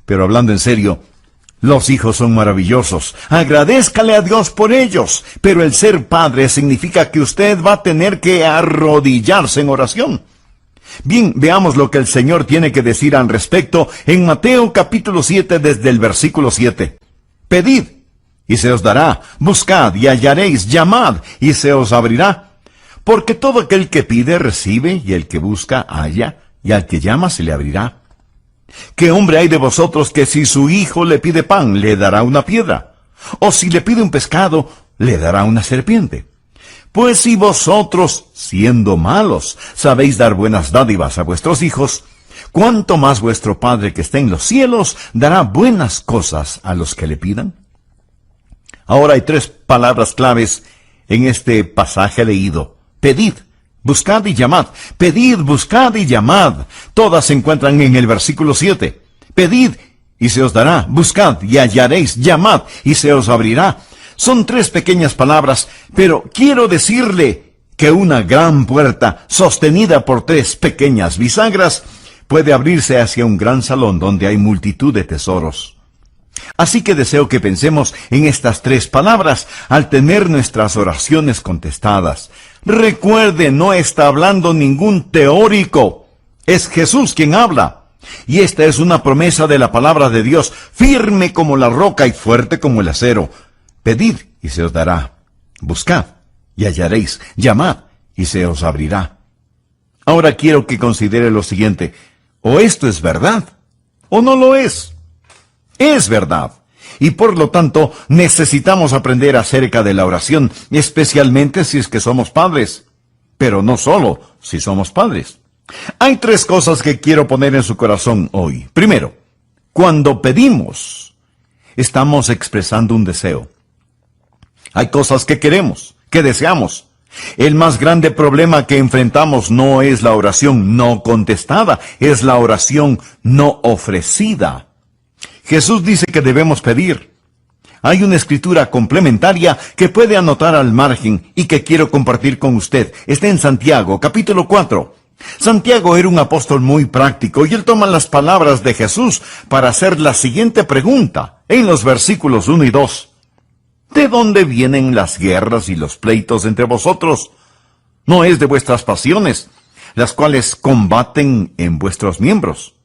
Pero hablando en serio, los hijos son maravillosos. Agradézcale a Dios por ellos. Pero el ser padre significa que usted va a tener que arrodillarse en oración. Bien, veamos lo que el Señor tiene que decir al respecto en Mateo capítulo 7 desde el versículo 7. Pedid, y se os dará. Buscad, y hallaréis. Llamad, y se os abrirá. Porque todo aquel que pide, recibe, y el que busca, halla, y al que llama, se le abrirá. ¿Qué hombre hay de vosotros que si su hijo le pide pan, le dará una piedra? ¿O si le pide un pescado, le dará una serpiente? Pues si vosotros, siendo malos, sabéis dar buenas dádivas a vuestros hijos, ¿cuánto más vuestro Padre que está en los cielos dará buenas cosas a los que le pidan? Ahora hay 3 palabras claves en este pasaje leído. Pedid, buscad y llamad. Pedid, buscad y llamad. Todas se encuentran en el versículo 7. Pedid y se os dará. Buscad y hallaréis. Llamad y se os abrirá. Son 3 pequeñas palabras, pero quiero decirle que una gran puerta, sostenida por 3 pequeñas bisagras, puede abrirse hacia un gran salón donde hay multitud de tesoros. Así que deseo que pensemos en estas 3 palabras al tener nuestras oraciones contestadas. Recuerde, no está hablando ningún teórico. Es Jesús quien habla. Y esta es una promesa de la palabra de Dios, firme como la roca y fuerte como el acero. Pedid y se os dará. Buscad y hallaréis. Llamad y se os abrirá. Ahora quiero que considere lo siguiente. O esto es verdad, o no lo es. Es verdad. Y por lo tanto, necesitamos aprender acerca de la oración, especialmente si es que somos padres. Pero no solo si somos padres. Hay 3 cosas que quiero poner en su corazón hoy. Primero, cuando pedimos, estamos expresando un deseo. Hay cosas que queremos, que deseamos. El más grande problema que enfrentamos no es la oración no contestada, es la oración no ofrecida. Jesús dice que debemos pedir. Hay una escritura complementaria que puede anotar al margen y que quiero compartir con usted. Está en Santiago, capítulo 4. Santiago era un apóstol muy práctico y él toma las palabras de Jesús para hacer la siguiente pregunta en los versículos 1 y 2. ¿De dónde vienen las guerras y los pleitos entre vosotros? ¿No es de vuestras pasiones, las cuales combaten en vuestros miembros?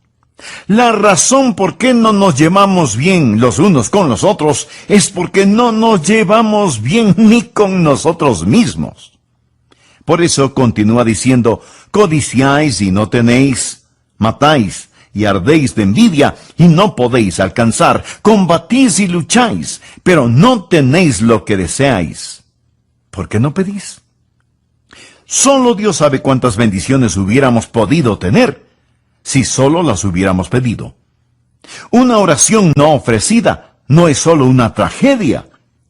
La razón por qué no nos llevamos bien los unos con los otros es porque no nos llevamos bien ni con nosotros mismos. Por eso continúa diciendo, codiciáis y no tenéis, matáis y ardéis de envidia y no podéis alcanzar, combatís y lucháis, pero no tenéis lo que deseáis. ¿Por qué no pedís? Solo Dios sabe cuántas bendiciones hubiéramos podido tener si solo las hubiéramos pedido. Una oración no ofrecida no es solo una tragedia,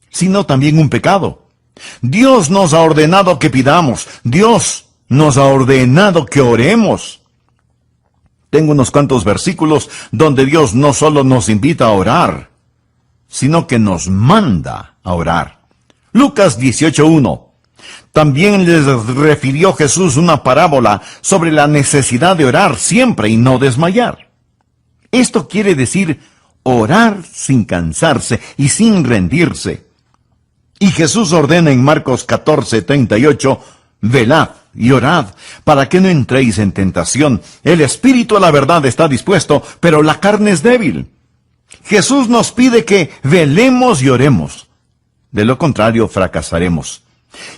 sino también un pecado. Dios nos ha ordenado que pidamos. Dios nos ha ordenado que oremos. Tengo unos cuantos versículos donde Dios no solo nos invita a orar, sino que nos manda a orar. Lucas 18:1. También les refirió Jesús una parábola sobre la necesidad de orar siempre y no desmayar. Esto quiere decir orar sin cansarse y sin rendirse. Y Jesús ordena en Marcos 14:38, velad y orad, para que no entréis en tentación. El espíritu a la verdad está dispuesto, pero la carne es débil. Jesús nos pide que velemos y oremos. De lo contrario, fracasaremos.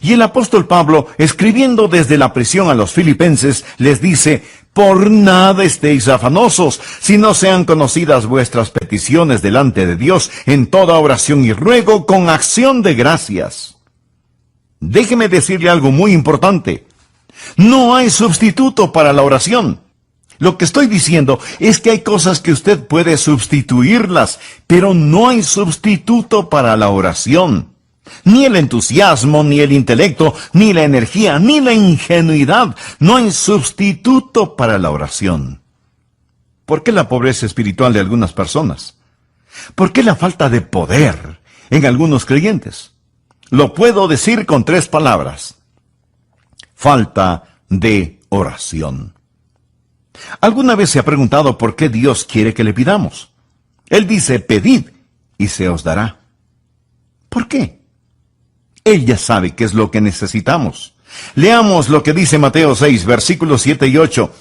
Y el apóstol Pablo, escribiendo desde la prisión a los filipenses, les dice, por nada estéis afanosos, si no sean conocidas vuestras peticiones delante de Dios en toda oración y ruego con acción de gracias. Déjeme decirle algo muy importante. No hay sustituto para la oración. Lo que estoy diciendo es que hay cosas que usted puede sustituirlas, pero no hay sustituto para la oración. Ni el entusiasmo, ni el intelecto, ni la energía, ni la ingenuidad. No hay sustituto para la oración. ¿Por qué la pobreza espiritual de algunas personas? ¿Por qué la falta de poder en algunos creyentes? Lo puedo decir con 3 palabras. Falta de oración. ¿Alguna vez se ha preguntado por qué Dios quiere que le pidamos? Él dice, pedid y se os dará. ¿Por qué? Él ya sabe qué es lo que necesitamos. Leamos lo que dice Mateo 6, versículos 7 y 8.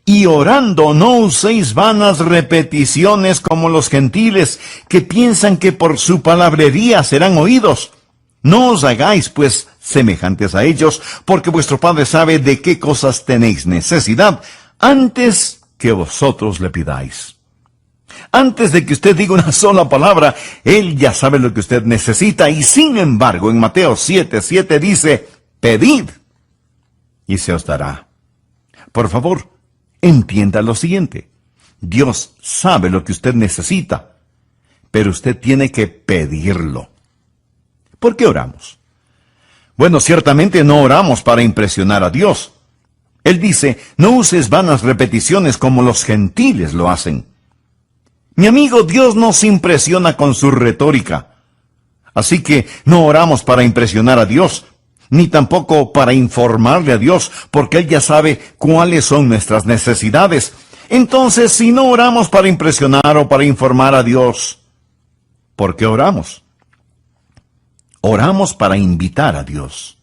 Y orando no uséis vanas repeticiones como los gentiles, que piensan que por su palabrería serán oídos. No os hagáis, pues, semejantes a ellos, porque vuestro Padre sabe de qué cosas tenéis necesidad, antes que vosotros le pidáis. Antes de que usted diga una sola palabra, Él ya sabe lo que usted necesita, y sin embargo, en Mateo 7:7 dice, pedid, y se os dará. Por favor, entienda lo siguiente. Dios sabe lo que usted necesita, pero usted tiene que pedirlo. ¿Por qué oramos? Bueno, ciertamente no oramos para impresionar a Dios. Él dice, no uses vanas repeticiones como los gentiles lo hacen. Mi amigo, Dios nos impresiona con su retórica. Así que no oramos para impresionar a Dios, ni tampoco para informarle a Dios, porque Él ya sabe cuáles son nuestras necesidades. Entonces, si no oramos para impresionar o para informar a Dios, ¿por qué oramos? Oramos para invitar a Dios.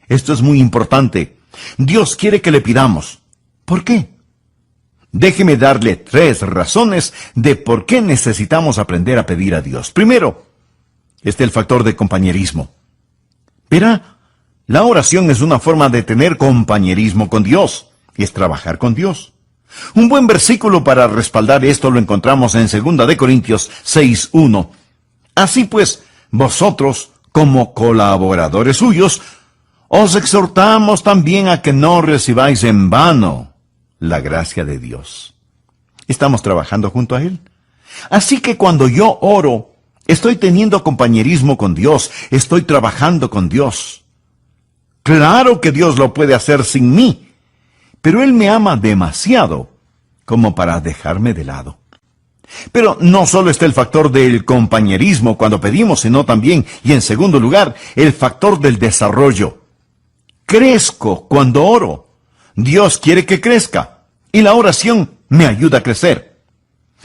Esto es muy importante. Dios quiere que le pidamos. ¿Por qué? Déjeme darle 3 razones de por qué necesitamos aprender a pedir a Dios. Primero, está el factor de compañerismo. Verá, la oración es una forma de tener compañerismo con Dios, y es trabajar con Dios. Un buen versículo para respaldar esto lo encontramos en 2 de Corintios 6:1. Así pues, vosotros, como colaboradores suyos, os exhortamos también a que no recibáis en vano la gracia de Dios. Estamos trabajando junto a Él. Así que cuando yo oro, estoy teniendo compañerismo con Dios, estoy trabajando con Dios. Claro que Dios lo puede hacer sin mí, pero Él me ama demasiado como para dejarme de lado. Pero no solo está el factor del compañerismo cuando pedimos, sino también, y en segundo lugar, el factor del desarrollo. Crezco cuando oro. Dios quiere que crezca, y la oración me ayuda a crecer.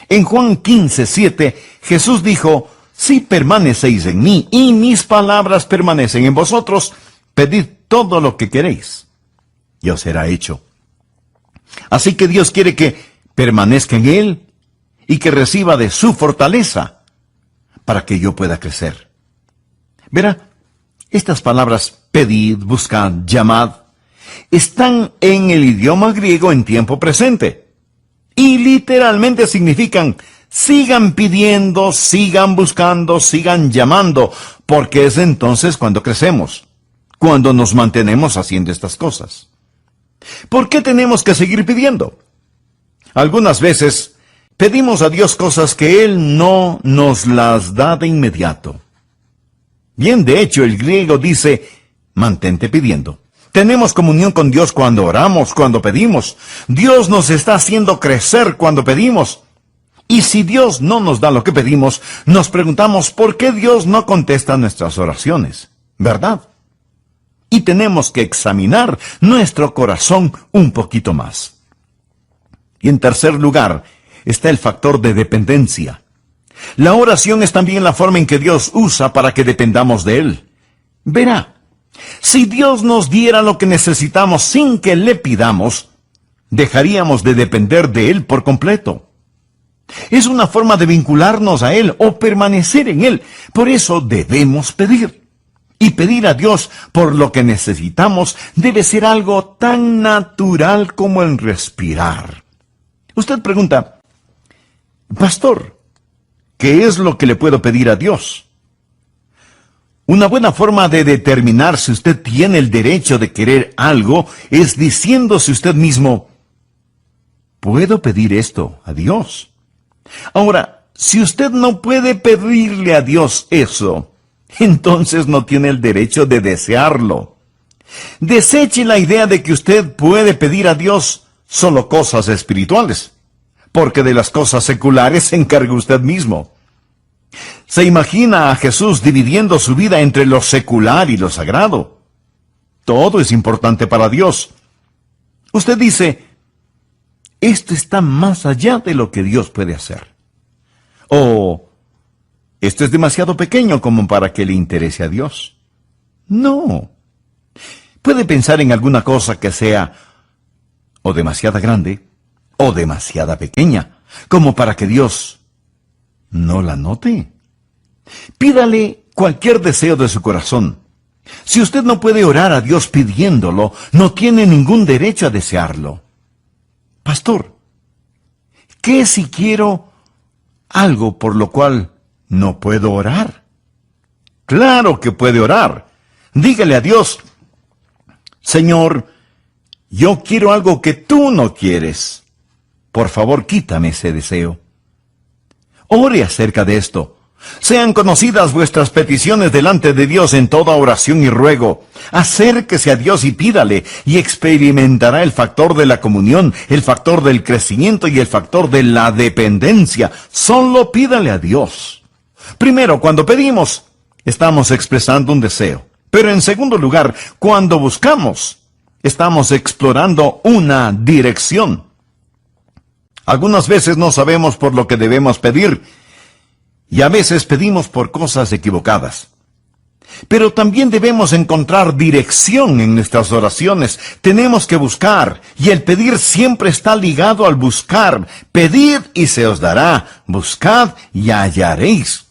En Juan 15:7, Jesús dijo, si permanecéis en mí, y mis palabras permanecen en vosotros, pedid todo lo que queréis, y os será hecho. Así que Dios quiere que permanezca en Él, y que reciba de su fortaleza, para que yo pueda crecer. Verá, estas palabras, pedid, buscad, llamad, están en el idioma griego en tiempo presente, y literalmente significan, sigan pidiendo, sigan buscando, sigan llamando, porque es entonces cuando crecemos, cuando nos mantenemos haciendo estas cosas. ¿Por qué tenemos que seguir pidiendo? Algunas veces, pedimos a Dios cosas que Él no nos las da de inmediato. Bien, de hecho, el griego dice, mantente pidiendo. Tenemos comunión con Dios cuando oramos, cuando pedimos. Dios nos está haciendo crecer cuando pedimos. Y si Dios no nos da lo que pedimos, nos preguntamos por qué Dios no contesta nuestras oraciones, ¿verdad? Y tenemos que examinar nuestro corazón un poquito más. Y en tercer lugar, está el factor de dependencia. La oración es también la forma en que Dios usa para que dependamos de Él. Verá, si Dios nos diera lo que necesitamos sin que le pidamos, dejaríamos de depender de Él por completo. Es una forma de vincularnos a Él o permanecer en Él. Por eso debemos pedir. Y pedir a Dios por lo que necesitamos debe ser algo tan natural como el respirar. Usted pregunta, Pastor, ¿qué es lo que le puedo pedir a Dios? Una buena forma de determinar si usted tiene el derecho de querer algo es diciéndose usted mismo, ¿puedo pedir esto a Dios? Ahora, si usted no puede pedirle a Dios eso, entonces no tiene el derecho de desearlo. Deseche la idea de que usted puede pedir a Dios solo cosas espirituales, porque de las cosas seculares se encarga usted mismo. ¿Se imagina a Jesús dividiendo su vida entre lo secular y lo sagrado? Todo es importante para Dios. Usted dice, esto está más allá de lo que Dios puede hacer. O esto es demasiado pequeño como para que le interese a Dios. No. Puede pensar en alguna cosa que sea o demasiada grande o demasiada pequeña, como para que Dios no la note. Pídale cualquier deseo de su corazón. Si usted no puede orar a Dios pidiéndolo, no tiene ningún derecho a desearlo. Pastor, ¿qué si quiero algo por lo cual no puedo orar? Claro que puede orar. Dígale a Dios: Señor, yo quiero algo que tú no quieres. Por favor, quítame ese deseo. Ore acerca de esto. Sean conocidas vuestras peticiones delante de Dios en toda oración y ruego. Acérquese a Dios y pídale, y experimentará el factor de la comunión, el factor del crecimiento y el factor de la dependencia. Solo pídale a Dios. Primero, cuando pedimos, estamos expresando un deseo. Pero en segundo lugar, cuando buscamos, estamos explorando una dirección. Algunas veces no sabemos por lo que debemos pedir, y a veces pedimos por cosas equivocadas. Pero también debemos encontrar dirección en nuestras oraciones. Tenemos que buscar, y el pedir siempre está ligado al buscar. Pedid y se os dará, buscad y hallaréis.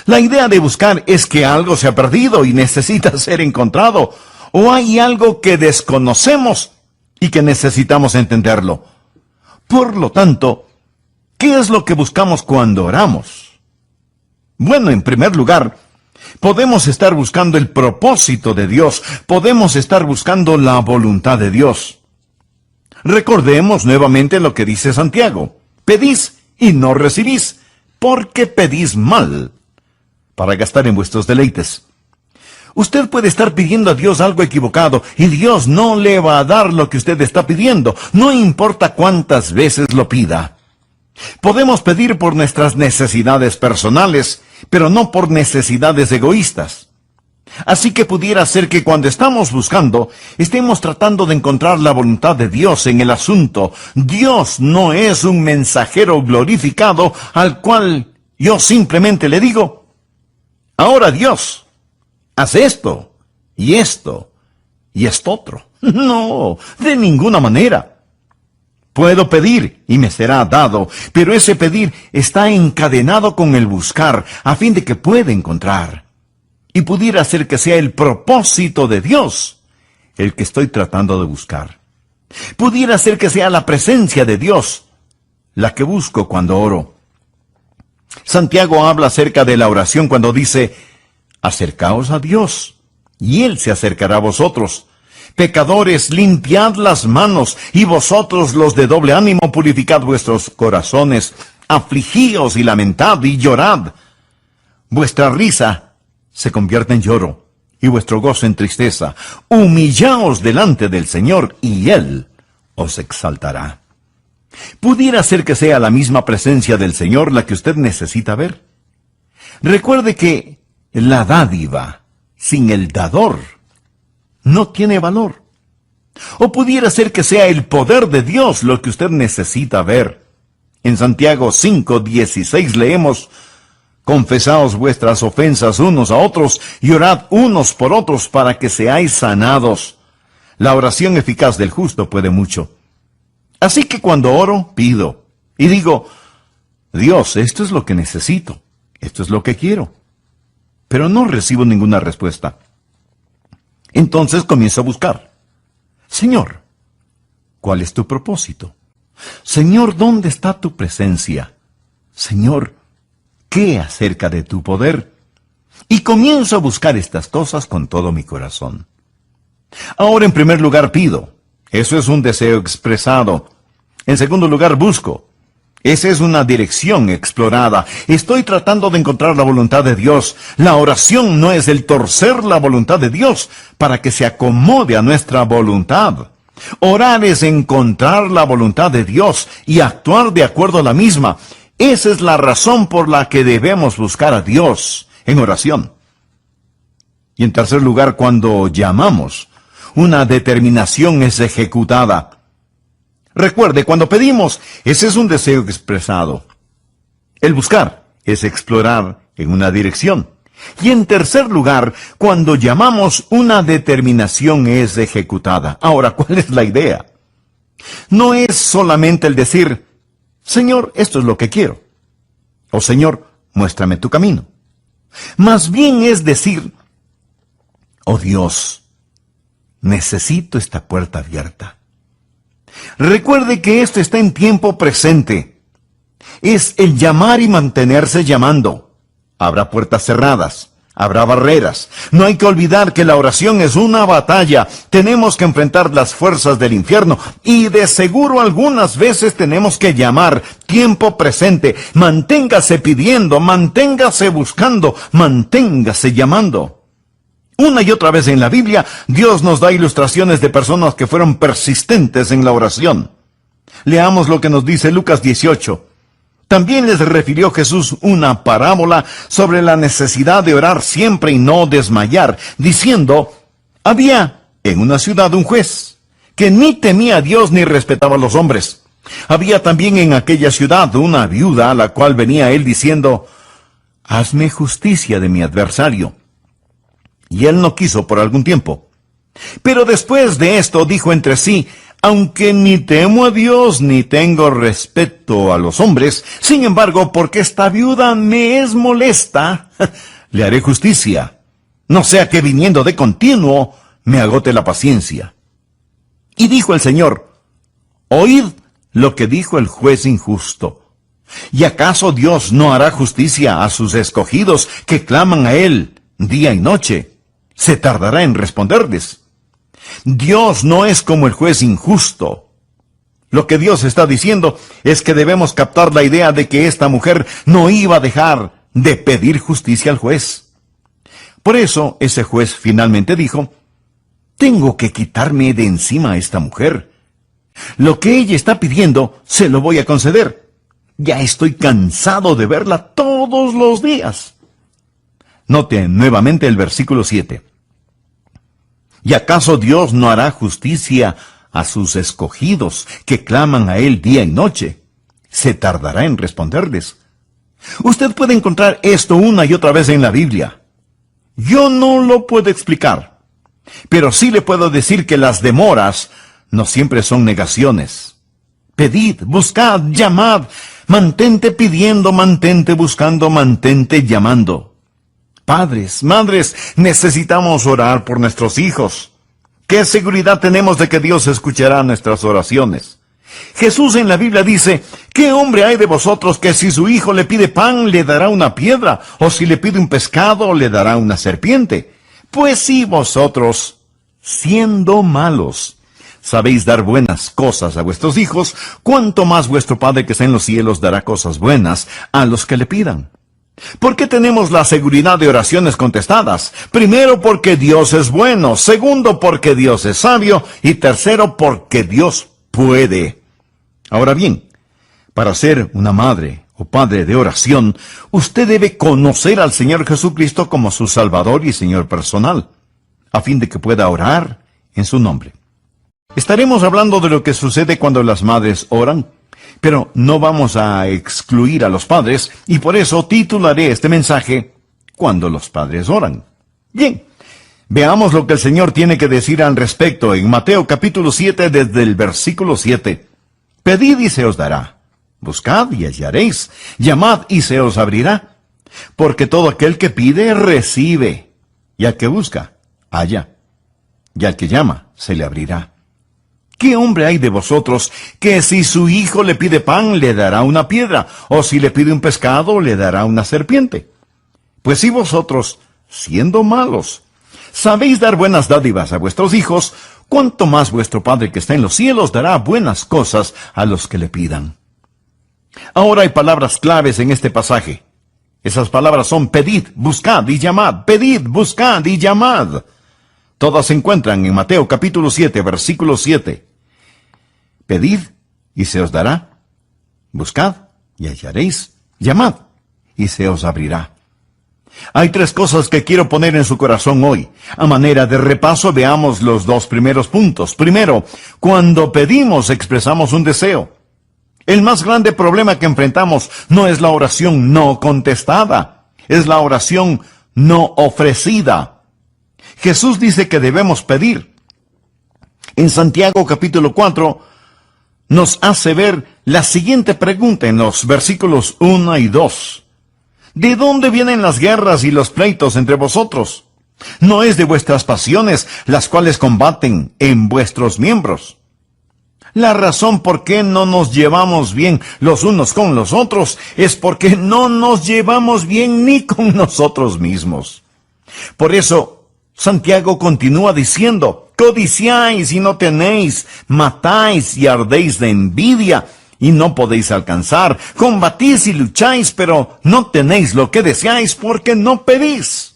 La idea de buscar es que algo se ha perdido y necesita ser encontrado, o hay algo que desconocemos y que necesitamos entenderlo. Por lo tanto, ¿qué es lo que buscamos cuando oramos? Bueno, en primer lugar, podemos estar buscando el propósito de Dios, podemos estar buscando la voluntad de Dios. Recordemos nuevamente lo que dice Santiago: pedís y no recibís, porque pedís mal, para gastar en vuestros deleites. Usted puede estar pidiendo a Dios algo equivocado, y Dios no le va a dar lo que usted está pidiendo, no importa cuántas veces lo pida. Podemos pedir por nuestras necesidades personales, pero no por necesidades egoístas. Así que pudiera ser que cuando estamos buscando, estemos tratando de encontrar la voluntad de Dios en el asunto. Dios no es un mensajero glorificado al cual yo simplemente le digo: ahora Dios, haz esto, y esto, y esto otro. No, de ninguna manera. Puedo pedir y me será dado, pero ese pedir está encadenado con el buscar, a fin de que pueda encontrar. Y pudiera ser que sea el propósito de Dios el que estoy tratando de buscar. Pudiera ser que sea la presencia de Dios la que busco cuando oro. Santiago habla acerca de la oración cuando dice: acercaos a Dios, y Él se acercará a vosotros. Pecadores, limpiad las manos, y vosotros los de doble ánimo, purificad vuestros corazones. Afligíos y lamentad y llorad. Vuestra risa se convierte en lloro, y vuestro gozo en tristeza. Humillaos delante del Señor, y Él os exaltará. Pudiera ser que sea la misma presencia del Señor la que usted necesita ver. Recuerde que la dádiva sin el dador no tiene valor. O pudiera ser que sea el poder de Dios lo que usted necesita ver. En Santiago 5:16 leemos: confesaos vuestras ofensas unos a otros y orad unos por otros para que seáis sanados. La oración eficaz del justo puede mucho. Así que cuando oro, pido y digo: Dios, esto es lo que necesito, esto es lo que quiero. Pero no recibo ninguna respuesta. Entonces comienzo a buscar. Señor, ¿cuál es tu propósito? Señor, ¿dónde está tu presencia? Señor, ¿qué acerca de tu poder? Y comienzo a buscar estas cosas con todo mi corazón. Ahora, en primer lugar, pido. Eso es un deseo expresado. En segundo lugar, busco. Esa es una dirección explorada. Estoy tratando de encontrar la voluntad de Dios. La oración no es el torcer la voluntad de Dios para que se acomode a nuestra voluntad. Orar es encontrar la voluntad de Dios y actuar de acuerdo a la misma. Esa es la razón por la que debemos buscar a Dios en oración. Y en tercer lugar, cuando llamamos, una determinación es ejecutada. Recuerde, cuando pedimos, ese es un deseo expresado. El buscar es explorar en una dirección. Y en tercer lugar, cuando llamamos, una determinación es ejecutada. Ahora, ¿cuál es la idea? No es solamente el decir, Señor, esto es lo que quiero. O Señor, muéstrame tu camino. Más bien es decir, oh Dios, necesito esta puerta abierta. Recuerde que esto está en tiempo presente. Es el llamar y mantenerse llamando. Habrá puertas cerradas, habrá barreras. No hay que olvidar que la oración es una batalla. Tenemos que enfrentar las fuerzas del infierno y de seguro algunas veces tenemos que llamar. Tiempo presente. Manténgase pidiendo, manténgase buscando, manténgase llamando. Una y otra vez en la Biblia, Dios nos da ilustraciones de personas que fueron persistentes en la oración. Leamos lo que nos dice Lucas 18. También les refirió Jesús una parábola sobre la necesidad de orar siempre y no desmayar, diciendo, había en una ciudad un juez, que ni temía a Dios ni respetaba a los hombres. Había también en aquella ciudad una viuda a la cual venía él diciendo, hazme justicia de mi adversario. Y él no quiso por algún tiempo. Pero después de esto dijo entre sí, aunque ni temo a Dios ni tengo respeto a los hombres, sin embargo, porque esta viuda me es molesta, le haré justicia, no sea que viniendo de continuo me agote la paciencia. Y dijo el Señor, oíd lo que dijo el juez injusto. ¿Y acaso Dios no hará justicia a sus escogidos que claman a Él día y noche? Se tardará en responderles. Dios no es como el juez injusto. Lo que Dios está diciendo es que debemos captar la idea de que esta mujer no iba a dejar de pedir justicia al juez. Por eso ese juez finalmente dijo, tengo que quitarme de encima a esta mujer. Lo que ella está pidiendo se lo voy a conceder. Ya estoy cansado de verla todos los días. Note nuevamente el versículo 7. ¿Y acaso Dios no hará justicia a sus escogidos que claman a Él día y noche? Se tardará en responderles. Usted puede encontrar esto una y otra vez en la Biblia. Yo no lo puedo explicar, pero sí le puedo decir que las demoras no siempre son negaciones. Pedid, buscad, llamad, mantente pidiendo, mantente buscando, mantente llamando. Padres, madres, necesitamos orar por nuestros hijos. ¿Qué seguridad tenemos de que Dios escuchará nuestras oraciones? Jesús en la Biblia dice, ¿qué hombre hay de vosotros que si su hijo le pide pan, le dará una piedra? ¿O si le pide un pescado, le dará una serpiente? Pues si vosotros, siendo malos, sabéis dar buenas cosas a vuestros hijos, ¿cuánto más vuestro Padre que está en los cielos dará cosas buenas a los que le pidan? ¿Por qué tenemos la seguridad de oraciones contestadas? Primero, porque Dios es bueno. Segundo, porque Dios es sabio. Y tercero, porque Dios puede. Ahora bien, para ser una madre o padre de oración, usted debe conocer al Señor Jesucristo como su Salvador y Señor personal, a fin de que pueda orar en su nombre. Estaremos hablando de lo que sucede cuando las madres oran, pero no vamos a excluir a los padres, y por eso titularé este mensaje, Cuando los padres oran. Bien, veamos lo que el Señor tiene que decir al respecto en Mateo capítulo 7, desde el versículo 7. Pedid y se os dará, buscad y hallaréis, llamad y se os abrirá. Porque todo aquel que pide, recibe, y al que busca, halla, y al que llama, se le abrirá. ¿Qué hombre hay de vosotros que si su hijo le pide pan, le dará una piedra, o si le pide un pescado, le dará una serpiente? Pues si vosotros, siendo malos, sabéis dar buenas dádivas a vuestros hijos, ¿cuánto más vuestro Padre que está en los cielos dará buenas cosas a los que le pidan? Ahora hay palabras claves en este pasaje. Esas palabras son pedid, buscad y llamad, pedid, buscad y llamad. Todas se encuentran en Mateo capítulo 7, versículo 7. Pedid, y se os dará. Buscad, y hallaréis. Llamad, y se os abrirá. Hay 3 cosas que quiero poner en su corazón hoy. A manera de repaso, veamos los 2 primeros puntos. Primero, cuando pedimos expresamos un deseo. El más grande problema que enfrentamos no es la oración no contestada, es la oración no ofrecida. Jesús dice que debemos pedir. En Santiago capítulo 4 nos hace ver la siguiente pregunta en los versículos 1 y 2. ¿De dónde vienen las guerras y los pleitos entre vosotros? ¿No es de vuestras pasiones las cuales combaten en vuestros miembros? La razón por qué no nos llevamos bien los unos con los otros es porque no nos llevamos bien ni con nosotros mismos. Por eso, Santiago continúa diciendo, codiciáis y no tenéis, matáis y ardéis de envidia y no podéis alcanzar, combatís y lucháis, pero no tenéis lo que deseáis porque no pedís.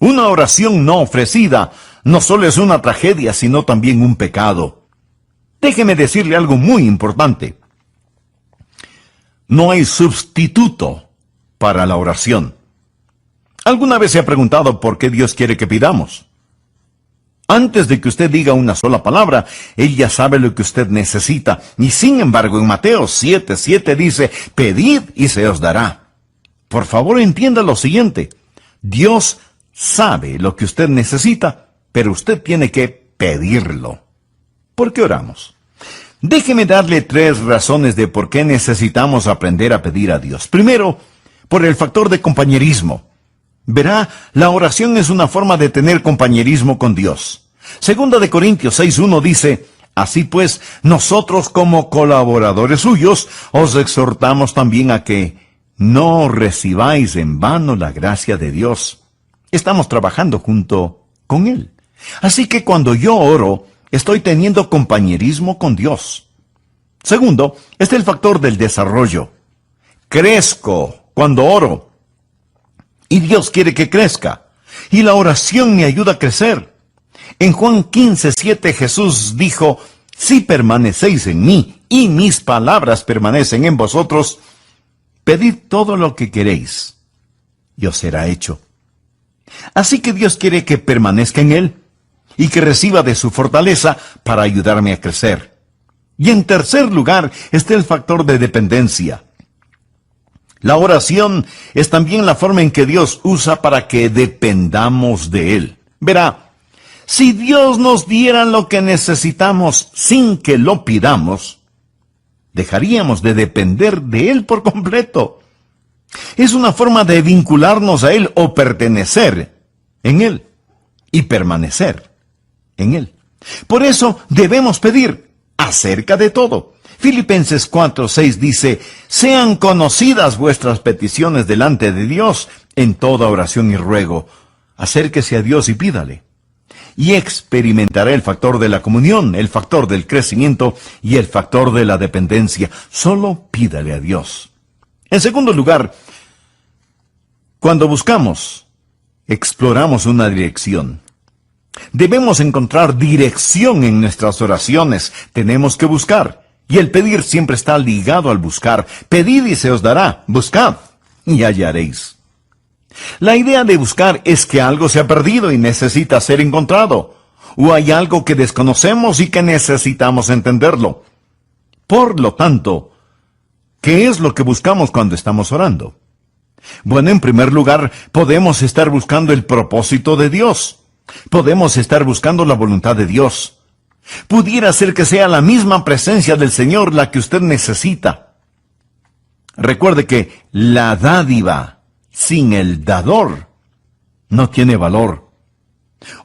Una oración no ofrecida no solo es una tragedia, sino también un pecado. Déjeme decirle algo muy importante. No hay sustituto para la oración. ¿Alguna vez se ha preguntado por qué Dios quiere que pidamos? Antes de que usted diga una sola palabra, Él ya sabe lo que usted necesita. Y sin embargo, en Mateo 7:7 dice, pedid y se os dará. Por favor, entienda lo siguiente. Dios sabe lo que usted necesita, pero usted tiene que pedirlo. ¿Por qué oramos? Déjeme darle 3 razones de por qué necesitamos aprender a pedir a Dios. Primero, por el factor de compañerismo. Verá, la oración es una forma de tener compañerismo con Dios. Segunda de Corintios 6:1 dice, así pues, nosotros como colaboradores suyos, os exhortamos también a que no recibáis en vano la gracia de Dios. Estamos trabajando junto con Él. Así que cuando yo oro, estoy teniendo compañerismo con Dios. Segundo, este es el factor del desarrollo. Crezco cuando oro. Y Dios quiere que crezca. Y la oración me ayuda a crecer. En Juan 15:7 Jesús dijo, si permanecéis en mí y mis palabras permanecen en vosotros, pedid todo lo que queréis y os será hecho. Así que Dios quiere que permanezca en Él y que reciba de su fortaleza para ayudarme a crecer. Y en tercer lugar está el factor de dependencia. La oración es también la forma en que Dios usa para que dependamos de Él. Verá, si Dios nos diera lo que necesitamos sin que lo pidamos, dejaríamos de depender de Él por completo. Es una forma de vincularnos a Él o pertenecer en Él y permanecer en Él. Por eso debemos pedir acerca de todo. Filipenses 4:6 dice, sean conocidas vuestras peticiones delante de Dios en toda oración y ruego. Acérquese a Dios y pídale. Y experimentará el factor de la comunión, el factor del crecimiento y el factor de la dependencia. Solo pídale a Dios. En segundo lugar, cuando buscamos, exploramos una dirección. Debemos encontrar dirección en nuestras oraciones. Tenemos que buscar. Y el pedir siempre está ligado al buscar. Pedid y se os dará. Buscad y hallaréis. La idea de buscar es que algo se ha perdido y necesita ser encontrado. O hay algo que desconocemos y que necesitamos entenderlo. Por lo tanto, ¿qué es lo que buscamos cuando estamos orando? Bueno, en primer lugar, podemos estar buscando el propósito de Dios. Podemos estar buscando la voluntad de Dios. Pudiera ser que sea la misma presencia del Señor la que usted necesita. Recuerde que la dádiva sin el dador no tiene valor.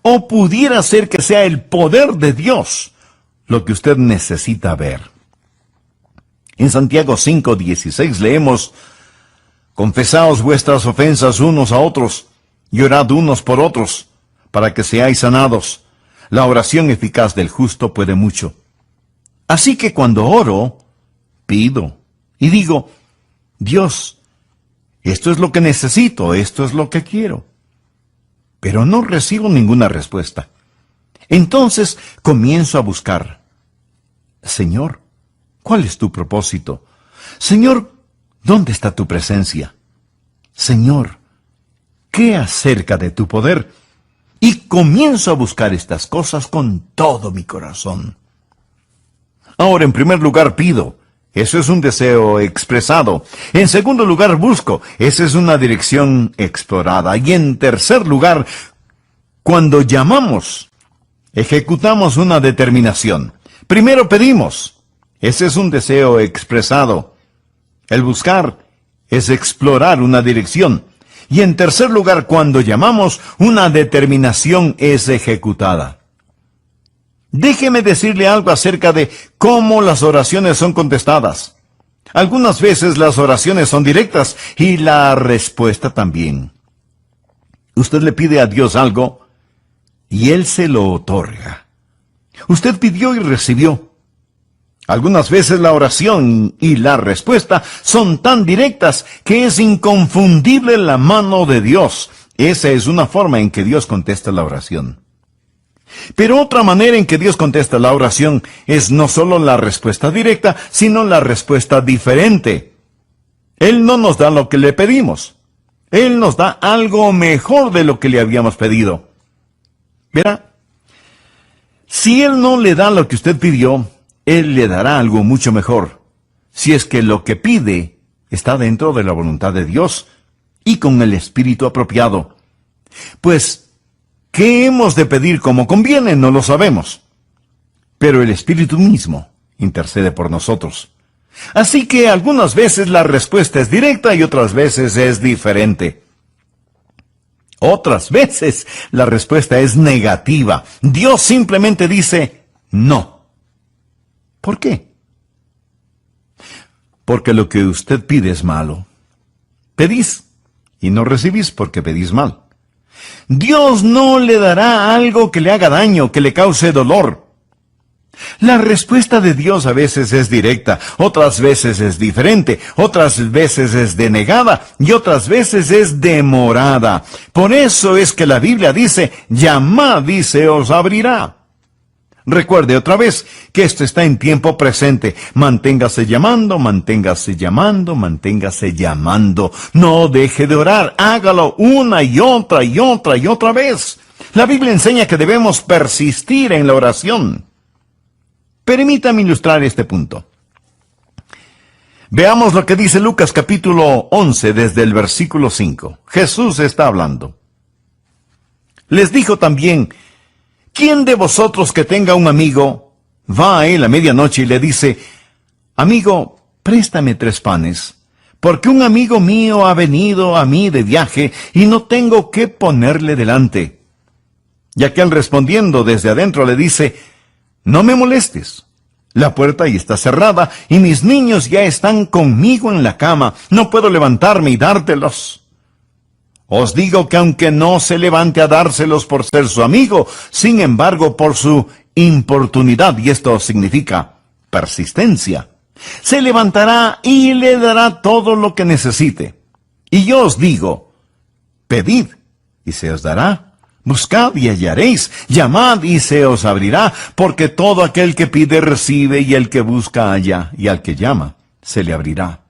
O pudiera ser que sea el poder de Dios lo que usted necesita ver. En Santiago 5:16 leemos, confesaos vuestras ofensas unos a otros y orad unos por otros, para que seáis sanados. La oración eficaz del justo puede mucho. Así que cuando oro, pido y digo, Dios, esto es lo que necesito, esto es lo que quiero. Pero no recibo ninguna respuesta. Entonces comienzo a buscar. Señor, ¿cuál es tu propósito? Señor, ¿dónde está tu presencia? Señor, ¿Qué acerca de tu poder? Y comienzo a buscar estas cosas con todo mi corazón. Ahora, en primer lugar, pido. Eso es un deseo expresado. En segundo lugar, busco. Esa es una dirección explorada. Y en tercer lugar, cuando llamamos, ejecutamos una determinación. Primero pedimos. Ese es un deseo expresado. El buscar es explorar una dirección. Y en tercer lugar, cuando llamamos, una determinación es ejecutada. Déjeme decirle algo acerca de cómo las oraciones son contestadas. Algunas veces las oraciones son directas y la respuesta también. Usted le pide a Dios algo y Él se lo otorga. Usted pidió y recibió. Algunas veces la oración y la respuesta son tan directas que es inconfundible la mano de Dios. Esa es una forma en que Dios contesta la oración. Pero otra manera en que Dios contesta la oración es no solo la respuesta directa, sino la respuesta diferente. Él no nos da lo que le pedimos. Él nos da algo mejor de lo que le habíamos pedido. Verá, si Él no le da lo que usted pidió, Él le dará algo mucho mejor, si es que lo que pide está dentro de la voluntad de Dios y con el espíritu apropiado. Pues, ¿qué hemos de pedir como conviene? No lo sabemos. Pero el Espíritu mismo intercede por nosotros. Así que algunas veces la respuesta es directa y otras veces es diferente. Otras veces la respuesta es negativa. Dios simplemente dice no. ¿Por qué? Porque lo que usted pide es malo. Pedís y no recibís porque pedís mal. Dios no le dará algo que le haga daño, que le cause dolor. La respuesta de Dios a veces es directa, otras veces es diferente, otras veces es denegada y otras veces es demorada. Por eso es que la Biblia dice, llamad y se os abrirá. Recuerde otra vez que esto está en tiempo presente. Manténgase llamando, manténgase llamando, manténgase llamando. No deje de orar, hágalo una y otra y otra y otra vez. La Biblia enseña que debemos persistir en la oración. Permítame ilustrar este punto. Veamos lo que dice Lucas capítulo 11 desde el versículo 5. Jesús está hablando. Les dijo también, ¿quién de vosotros que tenga un amigo va a él a medianoche y le dice, amigo, préstame 3 panes, porque un amigo mío ha venido a mí de viaje y no tengo qué ponerle delante? Y aquel respondiendo desde adentro le dice, no me molestes, la puerta ya está cerrada y mis niños ya están conmigo en la cama, no puedo levantarme y dártelos. Os digo que aunque no se levante a dárselos por ser su amigo, sin embargo por su importunidad, y esto significa persistencia, se levantará y le dará todo lo que necesite. Y yo os digo, pedid y se os dará, buscad y hallaréis, llamad y se os abrirá, porque todo aquel que pide recibe y el que busca halla, y al que llama se le abrirá.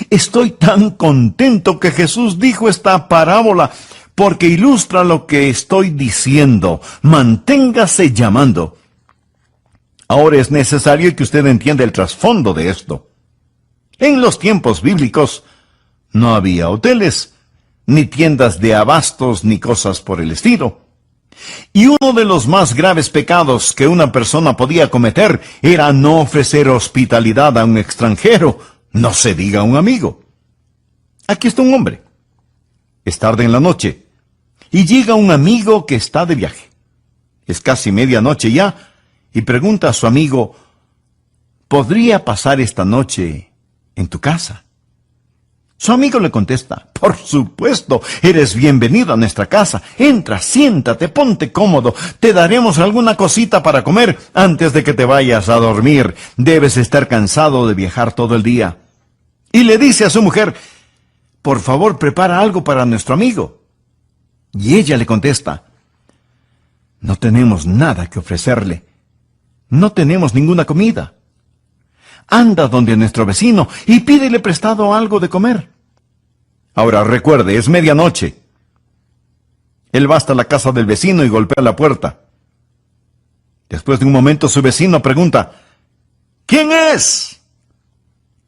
Estoy tan contento que Jesús dijo esta parábola, porque ilustra lo que estoy diciendo. Manténgase llamando. Ahora es necesario que usted entienda el trasfondo de esto. En los tiempos bíblicos no había hoteles, ni tiendas de abastos, ni cosas por el estilo. Y uno de los más graves pecados que una persona podía cometer era no ofrecer hospitalidad a un extranjero, no se diga a un amigo. Aquí está un hombre. Es tarde en la noche, y llega un amigo que está de viaje. Es casi medianoche ya, y pregunta a su amigo, ¿podría pasar esta noche en tu casa? Su amigo le contesta, por supuesto, eres bienvenido a nuestra casa. Entra, siéntate, ponte cómodo. Te daremos alguna cosita para comer antes de que te vayas a dormir. Debes estar cansado de viajar todo el día. Y le dice a su mujer, por favor, prepara algo para nuestro amigo. Y ella le contesta, no tenemos nada que ofrecerle. No tenemos ninguna comida. Anda donde nuestro vecino y pídele prestado algo de comer. Ahora recuerde, es medianoche. Él va hasta la casa del vecino y golpea la puerta. Después de un momento su vecino pregunta, ¿quién es?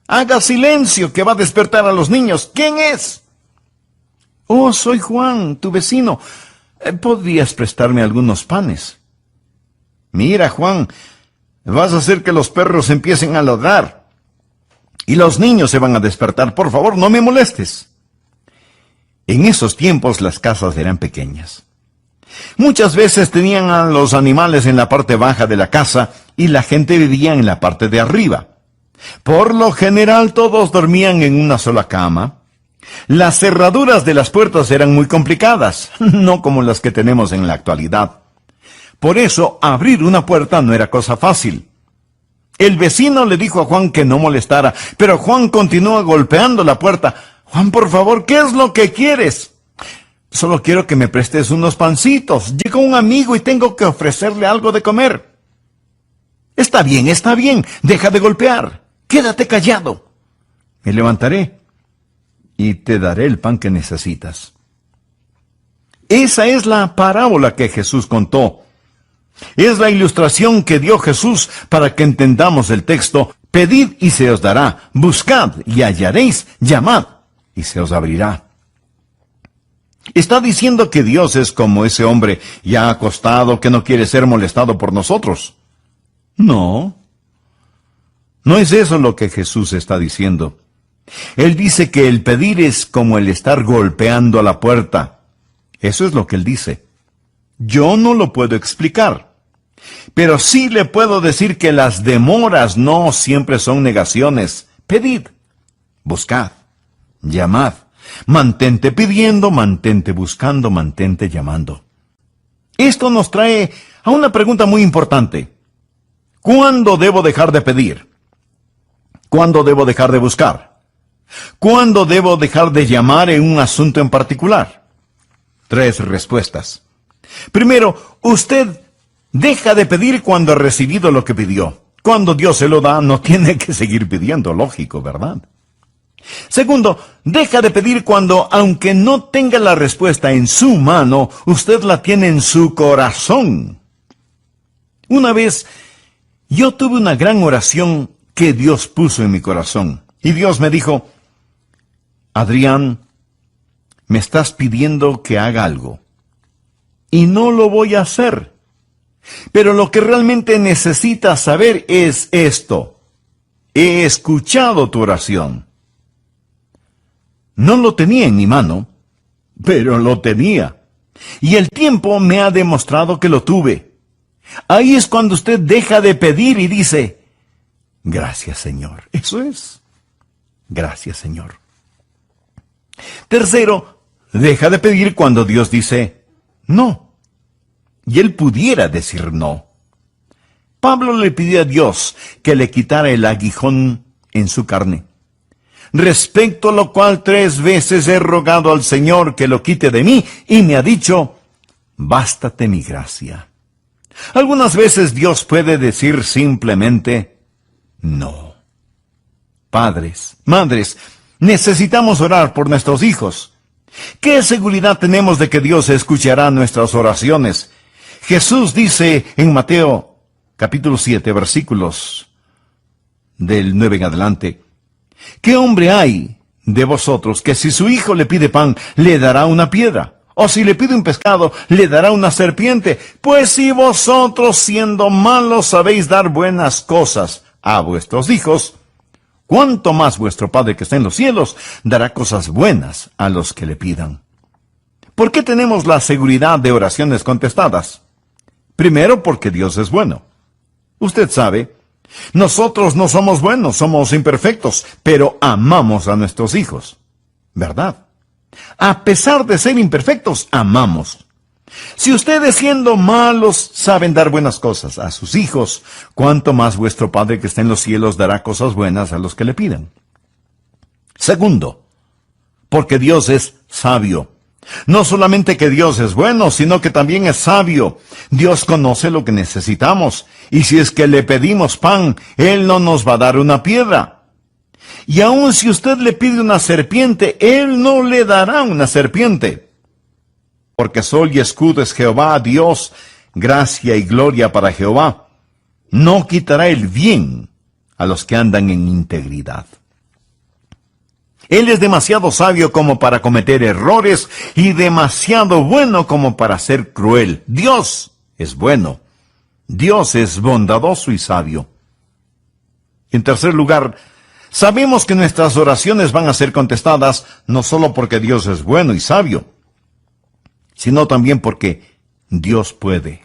Haga silencio, que va a despertar a los niños. ¿Quién es? Oh, soy Juan, tu vecino. ¿Podrías prestarme algunos panes? Mira, Juan, vas a hacer que los perros empiecen a ladrar. Y los niños se van a despertar. Por favor, no me molestes. En esos tiempos las casas eran pequeñas. Muchas veces tenían a los animales en la parte baja de la casa y la gente vivía en la parte de arriba. Por lo general todos dormían en una sola cama. Las cerraduras de las puertas eran muy complicadas, no como las que tenemos en la actualidad. Por eso abrir una puerta no era cosa fácil. El vecino le dijo a Juan que no molestara, pero Juan continuó golpeando la puerta. Juan, por favor, ¿qué es lo que quieres? Solo quiero que me prestes unos pancitos. Llegó un amigo y tengo que ofrecerle algo de comer. Está bien, deja de golpear. Quédate callado. Me levantaré y te daré el pan que necesitas. Esa es la parábola que Jesús contó. Es la ilustración que dio Jesús para que entendamos el texto. Pedid y se os dará, buscad y hallaréis, llamad y se os abrirá. ¿Está diciendo que Dios es como ese hombre ya acostado que no quiere ser molestado por nosotros? No. No es eso lo que Jesús está diciendo. Él dice que el pedir es como el estar golpeando a la puerta. Eso es lo que él dice. Yo no lo puedo explicar. Pero sí le puedo decir que las demoras no siempre son negaciones. Pedid, buscad, llamad. Mantente pidiendo, mantente buscando, mantente llamando. Esto nos trae a una pregunta muy importante. ¿Cuándo debo dejar de pedir? ¿Cuándo debo dejar de buscar? ¿Cuándo debo dejar de llamar en un asunto en particular? 3 respuestas. Primero, usted deja de pedir cuando ha recibido lo que pidió. Cuando Dios se lo da, no tiene que seguir pidiendo, lógico, ¿verdad? Segundo, deja de pedir cuando, aunque no tenga la respuesta en su mano, usted la tiene en su corazón. Una vez, yo tuve una gran oración que Dios puso en mi corazón. Y Dios me dijo, Adrián, me estás pidiendo que haga algo. Y no lo voy a hacer. Pero lo que realmente necesitas saber es esto. He escuchado tu oración. No lo tenía en mi mano, pero lo tenía. Y el tiempo me ha demostrado que lo tuve. Ahí es cuando usted deja de pedir y dice, gracias, Señor. Eso es. Gracias, Señor. Tercero, deja de pedir cuando Dios dice, no. Y él pudiera decir no. Pablo le pidió a Dios que le quitara el aguijón en su carne. Respecto a lo cual 3 veces he rogado al Señor que lo quite de mí, y me ha dicho, bástate mi gracia. Algunas veces Dios puede decir simplemente, no. Padres, madres, necesitamos orar por nuestros hijos. ¿Qué seguridad tenemos de que Dios escuchará nuestras oraciones? Jesús dice en Mateo, capítulo 7, versículos del 9 en adelante, ¿qué hombre hay de vosotros que si su hijo le pide pan, le dará una piedra? O si le pide un pescado, le dará una serpiente. Pues si vosotros, siendo malos, sabéis dar buenas cosas a vuestros hijos, ¿cuánto más vuestro Padre que está en los cielos dará cosas buenas a los que le pidan? ¿Por qué tenemos la seguridad de oraciones contestadas? Primero, porque Dios es bueno. Usted sabe, nosotros no somos buenos, somos imperfectos, pero amamos a nuestros hijos, ¿verdad? A pesar de ser imperfectos, amamos. Si ustedes siendo malos saben dar buenas cosas a sus hijos, ¿cuánto más vuestro Padre que está en los cielos dará cosas buenas a los que le pidan? Segundo, porque Dios es sabio. No solamente que Dios es bueno, sino que también es sabio. Dios conoce lo que necesitamos, y si es que le pedimos pan, Él no nos va a dar una piedra. Y aun si usted le pide una serpiente, Él no le dará una serpiente. porque sol y escudo es Jehová, Dios, gracia y gloria para Jehová. No quitará el bien a los que andan en integridad. Él es demasiado sabio como para cometer errores y demasiado bueno como para ser cruel. Dios es bueno. Dios es bondadoso y sabio. En tercer lugar, sabemos que nuestras oraciones van a ser contestadas no solo porque Dios es bueno y sabio, sino también porque Dios puede.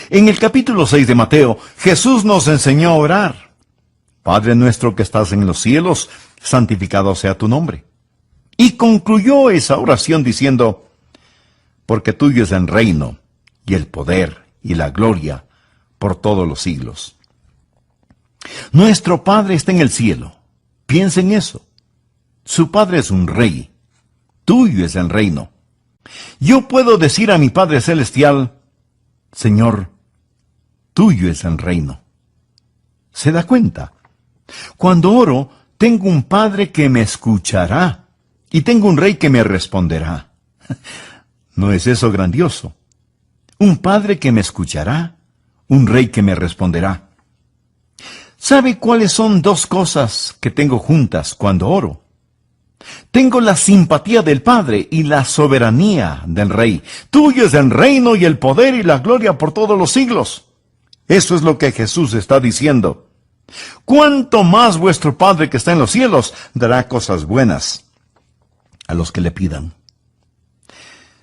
En el capítulo 6 de Mateo, Jesús nos enseñó a orar. Padre nuestro que estás en los cielos, santificado sea tu nombre. Y concluyó esa oración diciendo, porque tuyo es el reino, y el poder, y la gloria, por todos los siglos. Nuestro Padre está en el cielo. Piensa en eso. Su Padre es un rey. Tuyo es el reino. Yo puedo decir a mi Padre Celestial, Señor, tuyo es el reino. ¿Se da cuenta? Cuando oro, tengo un Padre que me escuchará y tengo un Rey que me responderá. ¿No es eso grandioso? Un Padre que me escuchará, un Rey que me responderá. ¿Sabe cuáles son dos cosas que tengo juntas cuando oro? Tengo la simpatía del Padre y la soberanía del Rey. Tuyo es el reino y el poder y la gloria por todos los siglos. Eso es lo que Jesús está diciendo. ¿Cuánto más vuestro Padre que está en los cielos dará cosas buenas a los que le pidan?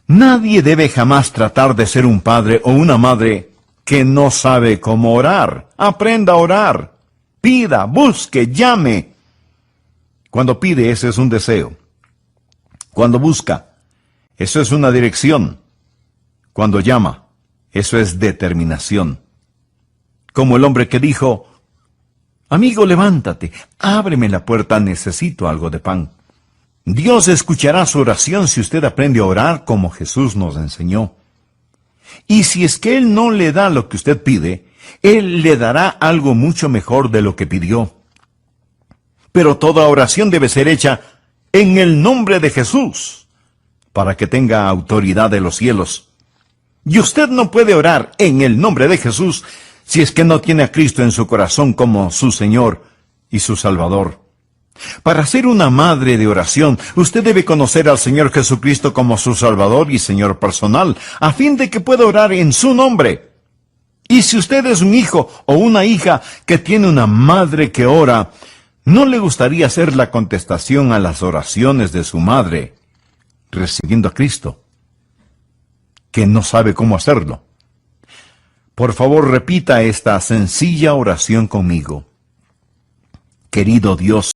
Nadie debe jamás tratar de ser un padre o una madre que no sabe cómo orar. Aprenda a orar. Pida, busque, llame. Cuando pide, ese es un deseo. Cuando busca, eso es una dirección. Cuando llama, eso es determinación. Como el hombre que dijo, amigo, levántate, ábreme la puerta, necesito algo de pan. Dios escuchará su oración si usted aprende a orar como Jesús nos enseñó. Y si es que Él no le da lo que usted pide, Él le dará algo mucho mejor de lo que pidió. Pero toda oración debe ser hecha en el nombre de Jesús, para que tenga autoridad de los cielos. Y usted no puede orar en el nombre de Jesús si es que no tiene a Cristo en su corazón como su Señor y su Salvador. Para ser una madre de oración, usted debe conocer al Señor Jesucristo como su Salvador y Señor personal, a fin de que pueda orar en su nombre. Y si usted es un hijo o una hija que tiene una madre que ora, ¿no le gustaría hacer la contestación a las oraciones de su madre, recibiendo a Cristo, que no sabe cómo hacerlo? Por favor, repita esta sencilla oración conmigo. Querido Dios,